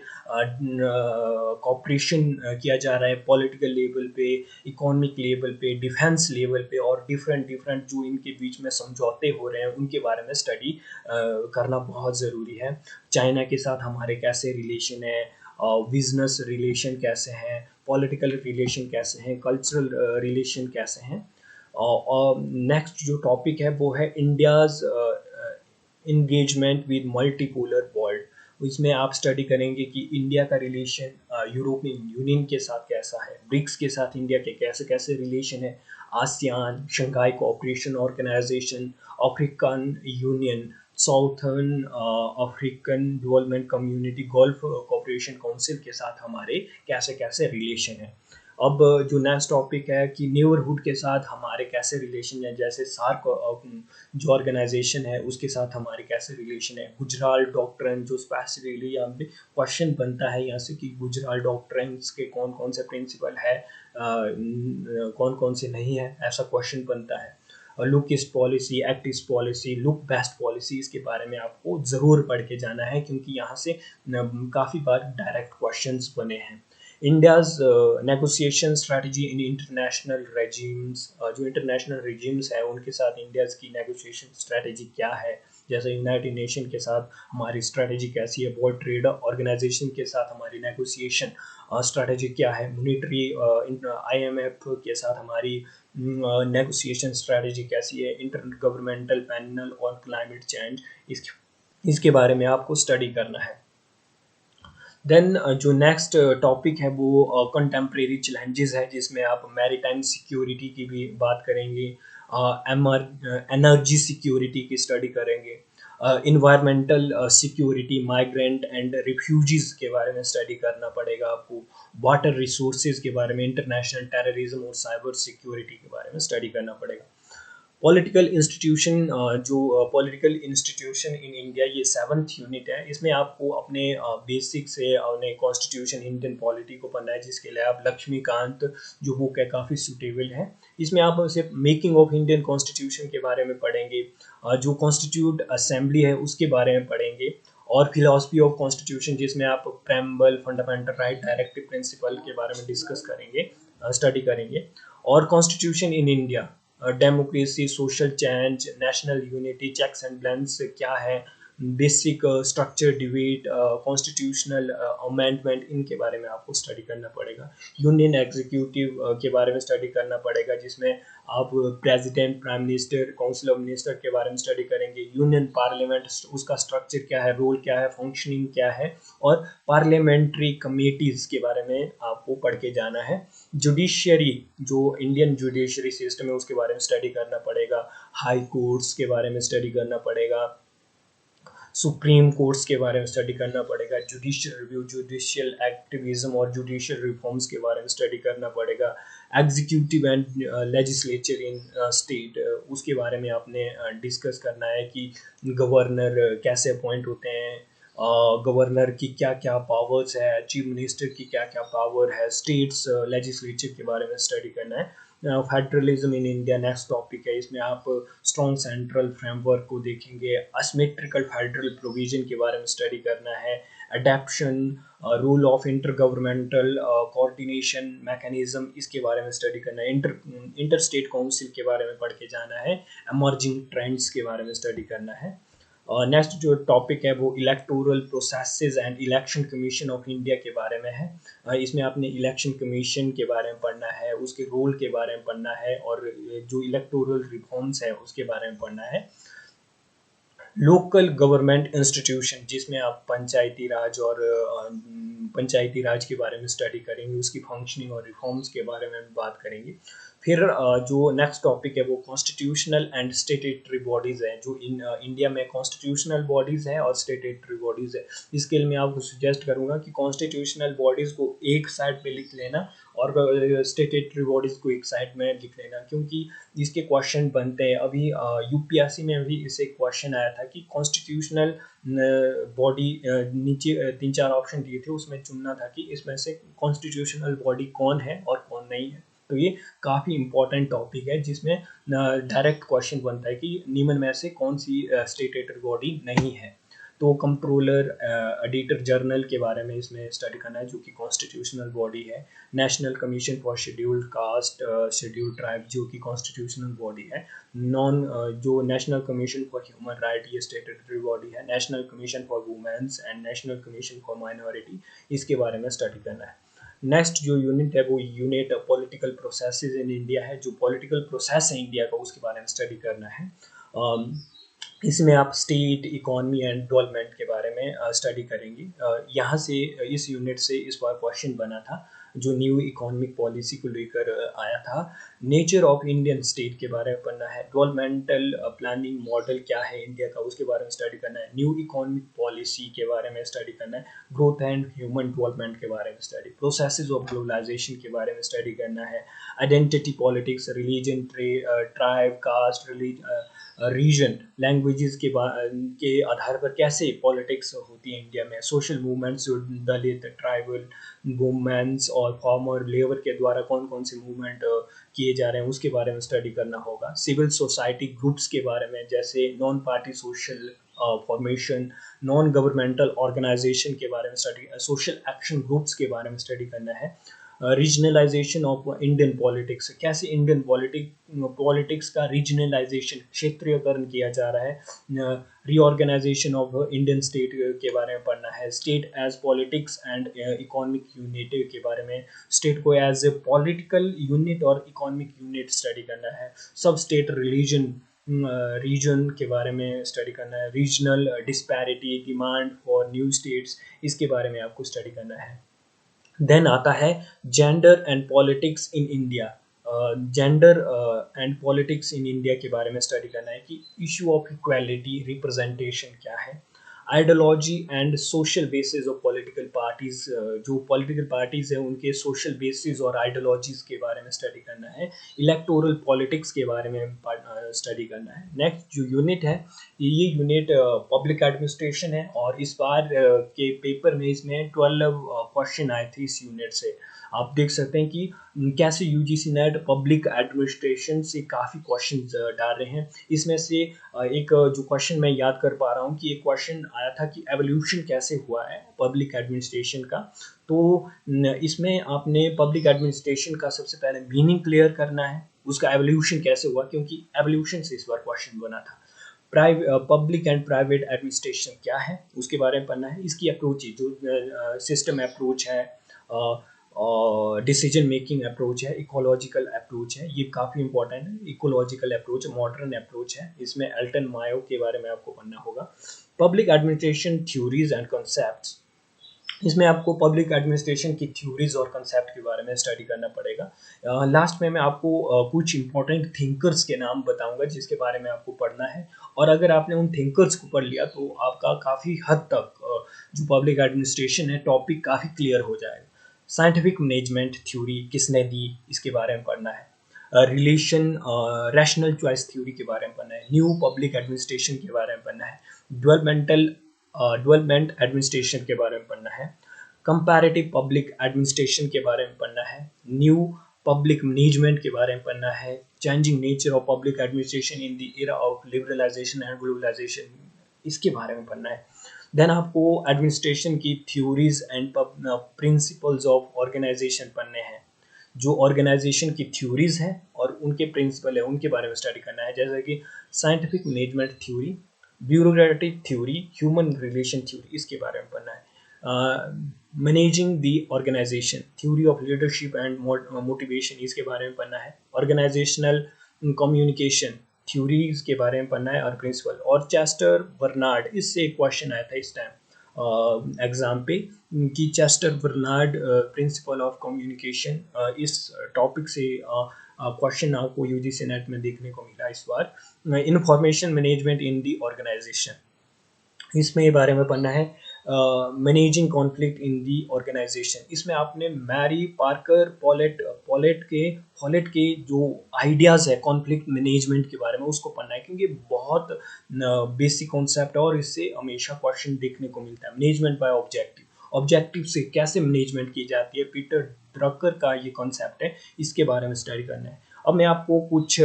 कॉपरेशन किया जा रहा है, पॉलिटिकल लेवल पे, इकोनॉमिक लेवल पे, डिफेंस लेवल पे, और डिफरेंट डिफरेंट जो इनके बीच में समझौते हो रहे हैं उनके बारे में स्टडी करना बहुत ज़रूरी है। चाइना के साथ हमारे कैसे रिलेशन है, बिजनेस रिलेशन कैसे हैं, पॉलिटिकल रिलेशन कैसे हैं, कल्चरल रिलेशन कैसे हैं। और नेक्स्ट जो टॉपिक है वो है India's engagement with multipolar world. इसमें आप स्टडी करेंगे कि इंडिया का रिलेशन यूरोपियन यूनियन के साथ कैसा है, ब्रिक्स के साथ इंडिया के कैसे कैसे रिलेशन है, ASEAN, Shanghai Cooperation Organisation, African Union, Southern African Development Community, Gulf Cooperation Council के साथ हमारे कैसे कैसे रिलेशन है। अब जो नेक्स्ट टॉपिक है कि नेबरहुड के साथ हमारे कैसे रिलेशन है, जैसे सार्क जो ऑर्गेनाइजेशन है उसके साथ हमारे कैसे रिलेशन है। गुजराल डॉक्ट्रिन जो स्पेसिफिकली यहाँ पे क्वेश्चन बनता है यहाँ से कि गुजराल डॉक्ट्रिन्स के कौन कौन से प्रिंसिपल है, कौन कौन से नहीं है, ऐसा क्वेश्चन बनता है। Look east policy, act east policy, look west policy, इसके बारे में आपको ज़रूर पढ़ के जाना है क्योंकि यहाँ से काफ़ी बार डायरेक्ट क्वेश्चंस बने हैं। India's negotiation strategy in international regimes, जो इंटरनेशनल रेजिम्स है उनके साथ इंडियाज़ की नेगोशिएशन स्ट्रेटजी क्या है। जैसे यूनाइटेड नेशन के साथ हमारी स्ट्रेटजी कैसी है, वर्ल्ड ट्रेड ऑर्गेनाइजेशन के साथ हमारी नेगोशिएशन स्ट्रेटजी क्या है, मॉनेटरी IMF के साथ हमारी नेगोशिएशन स्ट्रेटजी कैसी है, इंटर गवर्नमेंटल पैनल और क्लाइमेट चेंज, इसके बारे में आपको स्टडी करना है। देन जो नेक्स्ट टॉपिक है वो कंटेम्प्रेरी चैलेंजेस है, जिसमें आप मैरीटाइम सिक्योरिटी की भी बात करेंगे, एनर्जी सिक्योरिटी की स्टडी करेंगे, environmental security, migrant and refugees के बारे में स्टडी करना पड़ेगा आपको, वाटर रिसोर्सेज के बारे में, इंटरनेशनल टेररिज्म और साइबर सिक्योरिटी के बारे में स्टडी करना पड़ेगा। पॉलिटिकल इंस्टीट्यूशन जो पॉलिटिकल इंस्टीट्यूशन इन इंडिया, ये 7th यूनिट है। इसमें आपको अपने बेसिक से अपने कॉन्स्टिट्यूशन इंडियन पॉलिटी को पढ़ना है, जिसके लिए आप लक्ष्मीकांत जो बुक है काफ़ी सूटेबल है। इसमें आप सिर्फ मेकिंग ऑफ इंडियन कॉन्स्टिट्यूशन के बारे में पढ़ेंगे, जो कॉन्स्टिट्यूट असेंबली है उसके बारे में पढ़ेंगे, और फिलॉसफी ऑफ कॉन्स्टिट्यूशन जिसमें आप preamble, fundamental right, directive principle के बारे में डिस्कस करेंगे, स्टडी करेंगे। और constitution in India, democracy, social change, national unity, checks and balance क्या है, basic structure debate, constitutional amendment, इनके बारे में आपको स्टडी करना पड़ेगा। यूनियन एग्जीक्यूटिव के बारे में स्टडी करना पड़ेगा, जिसमें आप president, prime minister, council of minister के बारे में स्टडी करेंगे। यूनियन पार्लियामेंट, उसका स्ट्रक्चर क्या है, रोल क्या है, फंक्शनिंग क्या है, और पार्लियामेंट्री कमेटीज़ के बारे में आपको पढ़ के जाना है। जुडिशियरी, जो इंडियन जुडिशरी सिस्टम है उसके बारे में स्टडी करना पड़ेगा। हाई कोर्ट्स के बारे में स्टडी करना पड़ेगा, सुप्रीम कोर्ट्स के बारे में स्टडी करना पड़ेगा, जुडिशियल रिव्यू, जुडिशियल एक्टिविज्म और जुडिशियल रिफॉर्म्स के बारे में स्टडी करना पड़ेगा। Executive and legislature in state, उसके बारे में आपने डिस्कस करना है कि गवर्नर कैसे अपॉइंट होते हैं, गवर्नर की क्या क्या पावर्स है, चीफ मिनिस्टर की क्या क्या पावर है, स्टेट्स लेजिस्लेचर के बारे में स्टडी करना है। Federalism in India next topic है, इसमें आप स्ट्रॉन्ग सेंट्रल फ्रेमवर्क को देखेंगे। असिमेट्रिकल फेडरल प्रोविजन के बारे में स्टडी करना है। Adaptation, rule of inter governmental coordination mechanism, इसके बारे में स्टडी करना है। इंटर स्टेट काउंसिल के बारे में पढ़ के जाना है। एमर्जिंग ट्रेंड्स के बारे में स्टडी करना है। नेक्स्ट जो टॉपिक है वो electoral processes and election commission of India के बारे में है। इसमें आपने इलेक्शन कमीशन के बारे में पढ़ना है, उसके रोल के बारे में पढ़ना है, और जो इलेक्टोरल रिफॉर्म्स है उसके बारे में पढ़ना है। लोकल गवर्नमेंट इंस्टीट्यूशन, जिसमें आप पंचायती राज और पंचायती राज के बारे में स्टडी करेंगे, उसकी फंक्शनिंग और रिफॉर्म्स के बारे में बात करेंगे। फिर जो नेक्स्ट टॉपिक है वो कॉन्स्टिट्यूशनल एंड स्टेटेटरी बॉडीज़ है। जो इंडिया में कॉन्स्टिट्यूशनल बॉडीज़ है और स्टेटेटरी बॉडीज़ है। इसके लिए मैं आपको सजेस्ट करूँगा कि कॉन्स्टिट्यूशनल बॉडीज़ को एक साइड पे लिख लेना और स्टेटेटरी बॉडीज़ को एक साइड में लिख लेना, क्योंकि इसके क्वेश्चन बनते हैं। अभी यूपीएससी में भी इसे क्वेश्चन आया था कि कॉन्स्टिट्यूशनल बॉडी, नीचे 3-4 ऑप्शन दिए थे, उसमें चुनना था कि इसमें से कॉन्स्टिट्यूशनल बॉडी कौन है और कौन नहीं है। तो ये काफ़ी इंपॉर्टेंट टॉपिक है, जिसमें डायरेक्ट क्वेश्चन बनता है कि निम्न में से कौन सी स्टेटेटरी बॉडी नहीं है। तो कंट्रोलर, एडिटर जनरल के बारे में इसमें स्टडी करना है, जो कि कॉन्स्टिट्यूशनल बॉडी है। National commission for scheduled caste, scheduled tribe, जो कि कॉन्स्टिट्यूशनल बॉडी है। जो national commission for human right, ये स्टेटरी बॉडी है। National commission for women's and national commission for minority, इसके बारे में स्टडी करना है। नेक्स्ट जो यूनिट है वो unit political processes in India है। जो पॉलिटिकल प्रोसेस है इंडिया का, उसके बारे में स्टडी करना है। इसमें आप स्टेट, इकोनॉमी एंड डेवलपमेंट के बारे में स्टडी करेंगे। यहाँ से इस यूनिट से इस बार क्वेश्चन बना था, जो न्यू इकोनॉमिक पॉलिसी को लेकर आया था। नेचर ऑफ इंडियन स्टेट के बारे में पढ़ना है। डेवलपमेंटल प्लानिंग मॉडल क्या है इंडिया का, उसके बारे में स्टडी करना है। न्यू इकोनॉमिक पॉलिसी के बारे में स्टडी करना है। ग्रोथ एंड ह्यूमन डेवलपमेंट के बारे में स्टडी, प्रोसेसेस ऑफ ग्लोबलाइजेशन के बारे में स्टडी करना है। Identity politics, religion, tribe, caste, region, languages के आधार पर कैसे पॉलिटिक्स होती है इंडिया में। सोशल मूवमेंट्स, जो दलित, ट्राइबल, वुमेन्स और फार्मर लेबर के द्वारा कौन कौन से मूवमेंट किए जा रहे हैं, उसके बारे में स्टडी करना होगा। सिविल सोसाइटी ग्रुप्स के बारे में, जैसे non party social formation, non governmental organisation के बारे में स्टडी, सोशल एक्शन ग्रुप्स के बारे में स्टडी करना है। रीजनलाइजेशन ऑफ इंडियन पॉलिटिक्स, कैसे इंडियन पॉलिटिक्स का रीजनलाइजेशन, क्षेत्रीयकरण किया जा रहा है। रीऑर्गेनाइजेशन ऑफ इंडियन स्टेट के बारे में पढ़ना है। State as politics and economic unit के बारे में, स्टेट को एज ए पॉलिटिकल यूनिट और इकोनॉमिक यूनिट स्टडी करना है। सब स्टेट रिलीजन, रीजन के बारे में स्टडी करना है। Regional disparity, demand for new states, इसके बारे में आपको स्टडी करना है। देन आता है gender and politics in India. Gender and politics in India के बारे में स्टडी करना है कि इशू ऑफ इक्वालिटी, रिप्रेजेंटेशन क्या है। Ideology and social basis of political parties, जो पॉलिटिकल पार्टीज हैं उनके सोशल बेसिस और आइडियोलॉजीज के बारे में स्टडी करना है। इलेक्टोरल पॉलिटिक्स के बारे में स्टडी करना है। नेक्स्ट जो यूनिट है, ये यूनिट पब्लिक एडमिनिस्ट्रेशन है, और इस बार के पेपर में इसमें 12 क्वेश्चन आए थे इस यूनिट से। आप देख सकते हैं कि कैसे यूजीसी नेट पब्लिक एडमिनिस्ट्रेशन से काफ़ी क्वेश्चन डाल रहे हैं। इसमें से एक जो क्वेश्चन मैं याद कर पा रहा हूँ कि एक क्वेश्चन आया था कि एवोल्यूशन कैसे हुआ है पब्लिक एडमिनिस्ट्रेशन का। तो इसमें आपने पब्लिक एडमिनिस्ट्रेशन का सबसे पहले मीनिंग क्लियर करना है, उसका एवोल्यूशन कैसे हुआ, क्योंकि एवोल्यूशन से इस बार क्वेश्चन बना था। पब्लिक एंड प्राइवेट एडमिनिस्ट्रेशन क्या है उसके बारे में पढ़ना है। इसकी अप्रोच जो सिस्टम अप्रोच है, डिसीजन मेकिंग अप्रोच है, इकोलॉजिकल अप्रोच है, ये काफ़ी इंपॉर्टेंट है। इकोलॉजिकल अप्रोच मॉडर्न अप्रोच है, इसमें एल्टन मायो के बारे में आपको पढ़ना होगा। Public administration theories and concepts, इसमें आपको पब्लिक एडमिनिस्ट्रेशन की थ्योरीज और कंसेप्ट के बारे में स्टडी करना पड़ेगा। लास्ट में मैं आपको कुछ इंपॉर्टेंट थिंकर्स के नाम बताऊंगा जिसके बारे में आपको पढ़ना है, और अगर आपने उन थिंकर्स को पढ़ लिया तो आपका काफ़ी हद तक जो पब्लिक एडमिनिस्ट्रेशन है टॉपिक काफ़ी क्लियर हो जाएगा। साइंटिफिक मैनेजमेंट थ्योरी किसने दी, इसके बारे में पढ़ना है। रिलेशन रैशनल चॉइस थ्योरी के बारे में पढ़ना है। न्यू पब्लिक एडमिनिस्ट्रेशन के बारे में पढ़ना है। डेवलपमेंट एडमिनिस्ट्रेशन के बारे में पढ़ना है। कंपैरेटिव पब्लिक एडमिनिस्ट्रेशन के बारे में पढ़ना है। न्यू पब्लिक मैनेजमेंट के बारे में पढ़ना है। Changing nature of public administration in the era of liberalisation and globalisation, इसके बारे में पढ़ना है। देन आपको एडमिनिस्ट्रेशन की theories and principles of organisation पढ़ने हैं। जो ऑर्गेनाइजेशन की थ्योरीज हैं और उनके प्रिंसिपल है उनके बारे में स्टडी करना है, जैसे कि scientific management theory, bureaucratic theory, human relation theory, इसके बारे में पढ़ना है। Managing the organisation, theory of leadership and motivation, इसके बारे में पढ़ना है। ऑर्गेनाइजेशनल कम्युनिकेशन थ्योरीज के बारे में पढ़ना है और प्रिंसिपल। और चेस्टर बर्नार्ड, इससे एक क्वेश्चन आया था इस टाइम एग्जाम पे कि Chester Barnard principle of communication, इस टॉपिक से क्वेश्चन आपको यूजीसी नेट में देखने को मिला इस बार। Information management in the organisation, इसमें ये बारे में पढ़ना है। Managing conflict in the organisation, इसमें आपने मैरी पार्कर पॉलेट के जो आइडियाज़ है कॉन्फ्लिक्ट मैनेजमेंट के बारे में उसको पढ़ना है, क्योंकि बहुत बेसिक कॉन्सेप्ट है और इससे हमेशा क्वेश्चन देखने को मिलता है। मैनेजमेंट बाय ऑब्जेक्टिव से कैसे मैनेजमेंट की जाती है, पीटर ड्रकर का ये कॉन्सेप्ट है, इसके बारे में स्टडी करना है। अब मैं आपको कुछ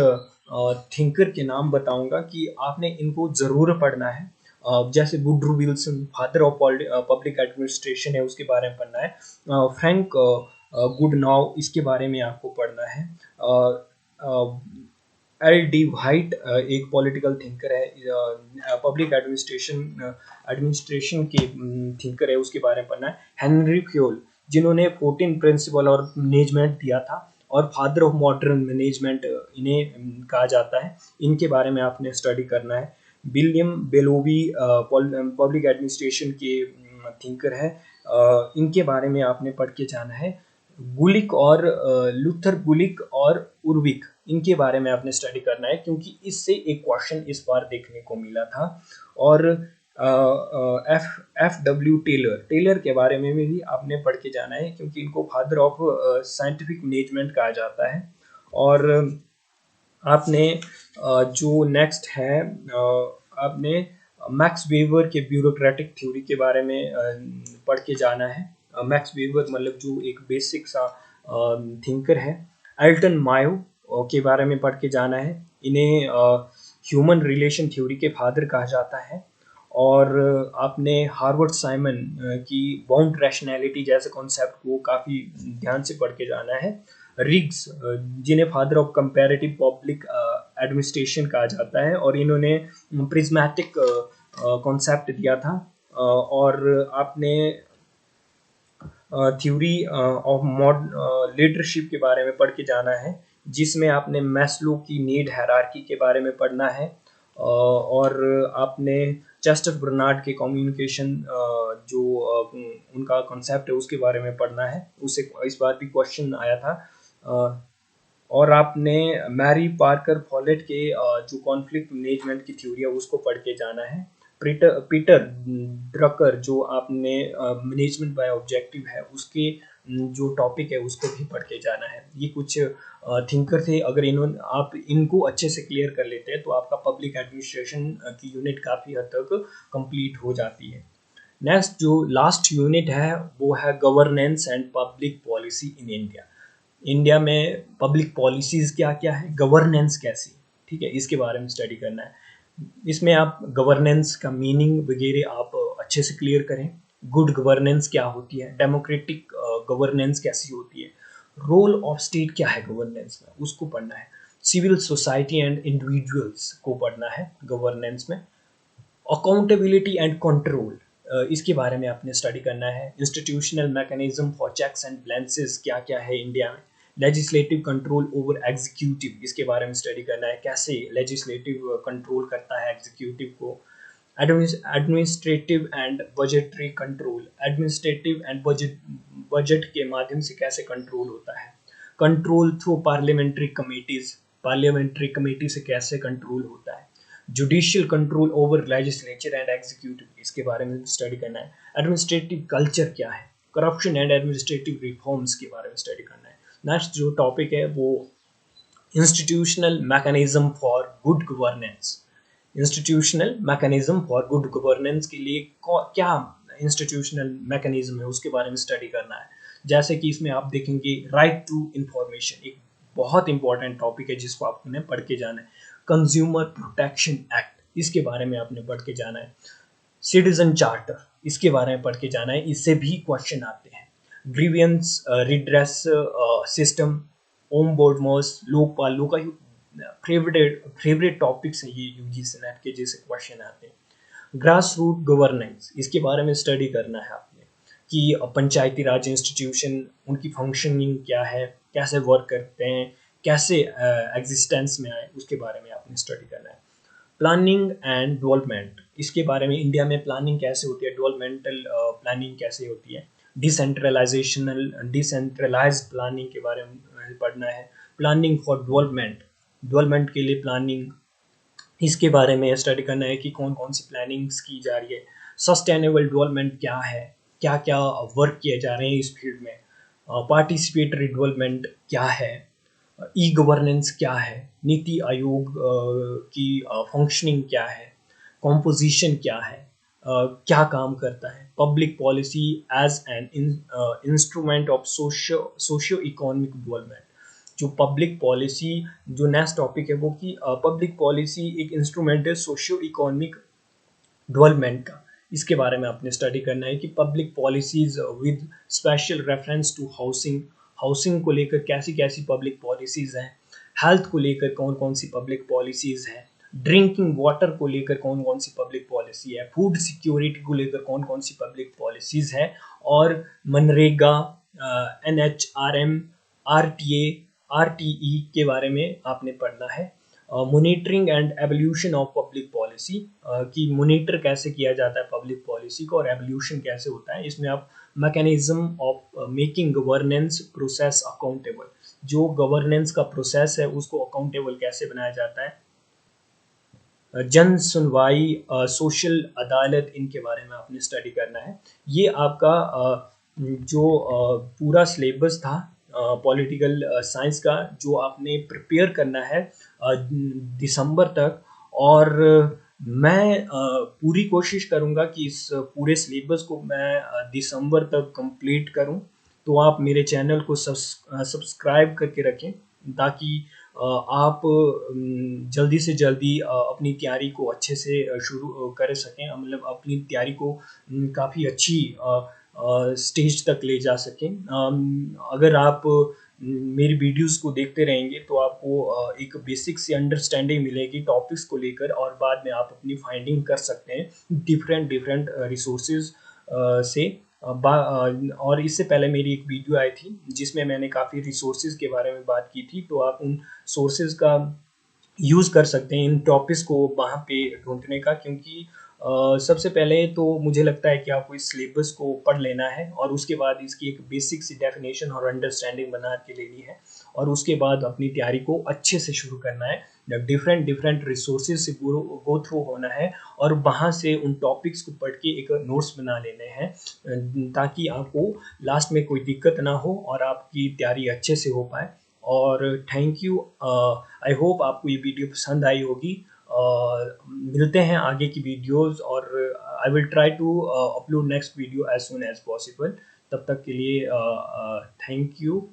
थिंकर के नाम बताऊंगा कि आपने इनको ज़रूर पढ़ना है। जैसे Woodrow Wilson, father of public administration है, उसके बारे में पढ़ना है। फ्रैंक गुडनाउ, इसके बारे में आपको पढ़ना है। एल डी वाइट एक पॉलिटिकल थिंकर है, पब्लिक एडमिनिस्ट्रेशन के थिंकर है, उसके बारे में पढ़ना है। हेनरी फ्योल, जिन्होंने 14 प्रिंसिपल और मैनेजमेंट दिया था और फादर ऑफ मॉडर्न मैनेजमेंट इन्हें कहा जाता है, इनके बारे में आपने स्टडी करना है। विलियम बेलोवी पब्लिक एडमिनिस्ट्रेशन के थिंकर है, इनके बारे में आपने पढ़ के जाना है। गुलिक और लूथर गुलिक और उर्विक, इनके बारे में आपने स्टडी करना है, क्योंकि इससे एक क्वेश्चन इस बार देखने को मिला था। और एफ डब्ल्यू टेलर के बारे में भी आपने पढ़ के जाना है, क्योंकि इनको फादर ऑफ साइंटिफिक मैनेजमेंट कहा जाता है। और आपने जो नेक्स्ट है, आपने मैक्स वेबर के ब्यूरोक्रेटिक थ्योरी के बारे में पढ़ के जाना है। मैक्स वेबर मतलब जो एक बेसिक सा थिंकर है। एल्टन मायो के बारे में पढ़ के जाना है, इन्हें ह्यूमन रिलेशन थ्योरी के फादर कहा जाता है। और आपने हार्वर्ड साइमन की बाउंड रैशनैलिटी जैसे कॉन्सेप्ट को काफ़ी ध्यान से पढ़ के जाना है। रिग्स, जिन्हें father of comparative public administration कहा जाता है, और इन्होंने प्रिज्मेटिक कॉन्सेप्ट दिया था। और आपने थ्योरी ऑफ लीडरशिप के बारे में पढ़ के जाना है, जिसमें आपने मैस्लो की नीड हायरार्की के बारे में पढ़ना है। और आपने चेस्टर बर्नार्ड के कम्युनिकेशन जो उनका कॉन्सेप्ट है उसके बारे में पढ़ना है, उससे इस बार भी क्वेश्चन आया था। और आपने मैरी पार्कर पॉलेट के जो कॉन्फ्लिक्ट मैनेजमेंट की थ्योरी है उसको पढ़ के जाना है। पीटर पीटर ड्रकर जो आपने मैनेजमेंट बाय ऑब्जेक्टिव है उसके जो टॉपिक है उसको भी पढ़ के जाना है। ये कुछ थिंकर थे, अगर इन्होंने आप इनको अच्छे से क्लियर कर लेते हैं तो आपका पब्लिक एडमिनिस्ट्रेशन की यूनिट काफ़ी हद तक कंप्लीट हो जाती है। नेक्स्ट जो लास्ट यूनिट है वो है governance and public policy in India. India में पब्लिक पॉलिसीज़ क्या क्या है, गवर्नेंस कैसी, ठीक है, इसके बारे में स्टडी करना है। इसमें आप गवर्नेंस का मीनिंग वगैरह आप अच्छे से क्लियर करें। गुड गवर्नेंस क्या होती है, डेमोक्रेटिक गवर्नेंस कैसी होती है, रोल ऑफ स्टेट क्या है गवर्नेंस में, उसको पढ़ना है। सिविल सोसाइटी एंड इंडिविजुअल्स को पढ़ना है गवर्नेंस में। अकाउंटेबिलिटी एंड कंट्रोल, इसके बारे में आपने स्टडी करना है। Institutional mechanism for checks and balances क्या क्या है इंडिया में। लेजिस्लेटिव कंट्रोल ओवर एग्जीक्यूटिव, इसके बारे में स्टडी करना है, कैसे लेजिस्लेटिव कंट्रोल करता है एग्जीक्यूटिव को। Administrative and budgetary control, administrative and budget के माध्यम से कैसे कंट्रोल होता है। Control through parliamentary committees, parliamentary committee से कैसे कंट्रोल होता है। Judicial control over legislature and executive, इसके बारे में स्टडी करना है। एडमिनिस्ट्रेटिव कल्चर क्या है, करप्शन एंड एडमिनिस्ट्रेटिव रिफॉर्म्स के बारे में स्टडी करना है। नेक्स्ट जो टॉपिक है वो institutional mechanism for good governance. Institutional mechanism for good governance के लिए क्या इंस्टीट्यूशनल मैकेनिज्म है उसके बारे में स्टडी करना है। जैसे कि इसमें आप देखेंगे राइट टू इंफॉर्मेशन, एक बहुत इंपॉर्टेंट टॉपिक है जिसको आपने पढ़ के जाना है। कंज्यूमर प्रोटेक्शन एक्ट, इसके बारे में आपने पढ़ के जाना है। सिटीजन चार्टर, इसके बारे में पढ़ के जाना है, इससे भी क्वेश्चन आते हैं। ग्रीवियंस रिड्रेस सिस्टम, ओम बोर्ड मोस, लोकपाल, लोकायुक्त फेवरेट टॉपिक्स हैं ये यूजीसी नेट के, जैसे क्वेश्चन आते हैं। ग्रास रूट गवर्नेंस, इसके बारे में स्टडी करना है आपने कि पंचायती राज इंस्टीट्यूशन उनकी फंक्शनिंग क्या है, कैसे वर्क करते हैं, कैसे एग्जिस्टेंस में आए, उसके बारे में आपने स्टडी करना है। प्लानिंग एंड डेवलपमेंट, इसके बारे में इंडिया में प्लानिंग कैसे होती है, डेवलपमेंटल प्लानिंग कैसे होती है। डिसेंट्रलाइज्ड प्लानिंग के बारे में पढ़ना है। प्लानिंग फॉर डेवलपमेंट, डेवलपमेंट के लिए प्लानिंग, इसके बारे में स्टडी करना है कि कौन कौन सी प्लानिंग्स की जा रही है। सस्टेनेबल डेवलपमेंट क्या है, क्या क्या वर्क किए जा रहे हैं इस फील्ड में। पार्टिसिपेटरी डेवलपमेंट क्या है, ई गवर्नेंस क्या है, नीति आयोग की फंक्शनिंग क्या है, कॉम्पोजिशन क्या है, क्या काम करता है। Public policy as an instrument of socio economic development, जो पब्लिक पॉलिसी, जो नेक्स्ट टॉपिक है वो कि पब्लिक पॉलिसी एक इंस्ट्रूमेंट है सोशियो इकोनॉमिक डेवलपमेंट का। इसके बारे में आपने स्टडी करना है कि public policies with special reference to housing, housing को लेकर कैसी कैसी पब्लिक पॉलिसीज हैं। हेल्थ को लेकर कौन कौन सी पब्लिक पॉलिसीज हैं। ड्रिंकिंग वाटर को लेकर कौन कौन सी पब्लिक पॉलिसी है। फूड सिक्योरिटी को लेकर कौन कौन सी पब्लिक पॉलिसीज है। और मनरेगा, NHRM, RTA, RTE के बारे में आपने पढ़ना है। Monitoring and evolution of public policy, कि मॉनिटर कैसे किया जाता है पब्लिक पॉलिसी को और एवोल्यूशन कैसे होता है। इसमें आप mechanism of making governance process accountable, जो गवर्नेंस का प्रोसेस है उसको अकाउंटेबल कैसे बनाया जाता है। जन सुनवाई, सोशल अदालत, इनके बारे में आपने स्टडी करना है। ये आपका जो पूरा सिलेबस था पॉलिटिकल साइंस का, जो आपने प्रिपेयर करना है दिसंबर तक। और मैं पूरी कोशिश करूँगा कि इस पूरे सिलेबस को मैं दिसंबर तक कंप्लीट करूँ। तो आप मेरे चैनल को सब्सक्राइब करके रखें ताकि आप जल्दी से जल्दी अपनी तैयारी को अच्छे से शुरू कर सकें, मतलब अपनी तैयारी को काफ़ी अच्छी स्टेज तक ले जा सकें। अगर आप मेरी वीडियोस को देखते रहेंगे तो आपको एक बेसिक सी अंडरस्टैंडिंग मिलेगी टॉपिक्स को लेकर, और बाद में आप अपनी फाइंडिंग कर सकते हैं डिफरेंट रिसोर्सेज से। और इससे पहले मेरी एक वीडियो आई थी जिसमें मैंने काफ़ी रिसोर्सेज के बारे में बात की थी, तो आप उन सोर्सेज का यूज़ कर सकते हैं इन टॉपिक्स को वहाँ पे ढूंढने का, क्योंकि सबसे पहले तो मुझे लगता है कि आपको इस सिलेबस को पढ़ लेना है और उसके बाद इसकी एक बेसिक सी डेफिनेशन और अंडरस्टैंडिंग बना के लेनी है और उसके बाद अपनी तैयारी को अच्छे से शुरू करना है। डिफरेंट डिफरेंट रिसोर्सेज से गो थ्रू होना है और वहाँ से उन टॉपिक्स को पढ़ के एक नोट्स बना लेने हैं, ताकि आपको लास्ट में कोई दिक्कत ना हो और आपकी तैयारी अच्छे से हो पाए। और थैंक यू। आई होप आपको ये वीडियो पसंद आई होगी। मिलते हैं आगे की वीडियोस और I will try to upload next video as soon as possible. तब तक के लिए थैंक यू।